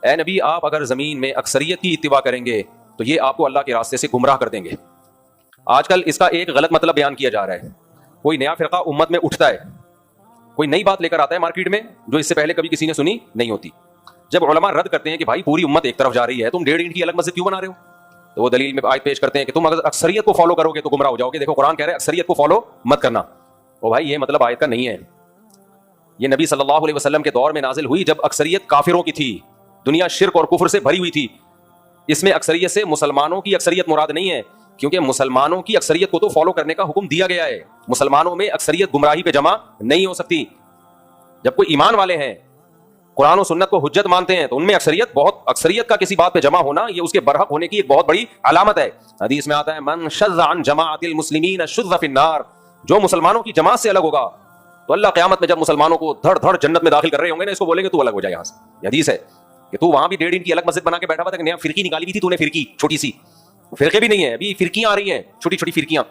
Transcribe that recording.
اے نبی آپ اگر زمین میں اکثریت کی اتباع کریں گے تو یہ آپ کو اللہ کے راستے سے گمراہ کر دیں گے. آج کل اس کا ایک غلط مطلب بیان کیا جا رہا ہے. کوئی نیا فرقہ امت میں اٹھتا ہے, کوئی نئی بات لے کر آتا ہے مارکیٹ میں جو اس سے پہلے کبھی کسی نے سنی نہیں ہوتی. جب علماء رد کرتے ہیں کہ بھائی پوری امت ایک طرف جا رہی ہے, تم 1.5 اینٹ کی الگ مسجد کیوں بنا رہے ہو, تو وہ دلیل میں آیت پیش کرتے ہیں کہ تم اگر اکثریت کو فالو کرو گے تو گمراہ ہو جاؤ گے. دیکھو قرآن کہہ رہا ہے اکثریت کو فالو مت کرنا. او بھائی یہ مطلب آیت کا نہیں ہے. یہ نبی صلی اللہ علیہ وسلم کے دور میں نازل ہوئی جب اکثریت کافروں کی تھی, دنیا شرک اور کفر سے بھری ہوئی تھی. اس میں اکثریت سے مسلمانوں کی اکثریت مراد نہیں ہے, کیونکہ مسلمانوں کی اکثریت کو تو فالو کرنے کا حکم دیا گیا ہے. مسلمانوں میں اکثریت گمراہی پہ جمع نہیں ہو سکتی. جب کوئی ایمان والے ہیں, قرآن و سنت کو حجت مانتے ہیں, تو ان میں اکثریت کا کسی بات پہ جمع ہونا یہ اس کے برحق ہونے کی ایک بہت بڑی علامت ہے. حدیث میں آتا ہے من شذ عن جماعت المسلمین شذ فی النار, جو مسلمانوں کی جماعت سے الگ ہوگا تو اللہ قیامت میں جب مسلمانوں کو دھڑ دھڑ جنت میں داخل کر رہے ہوں گے نا, اس کو بولیں گے تو الگ ہو جائے یہاں سے. یہ حدیث ہے کہ تو وہاں بھی 1.5 اینٹ کی الگ مسجد بنا کے بیٹھا ہوا تھا, کہ نیا فرقی نکالی بھی تھی تو نے, فرقی چھوٹی سی, فرقے بھی نہیں ہے ابھی, فرقیاں آ رہی ہیں چھوٹی چھوٹی فرقیاں.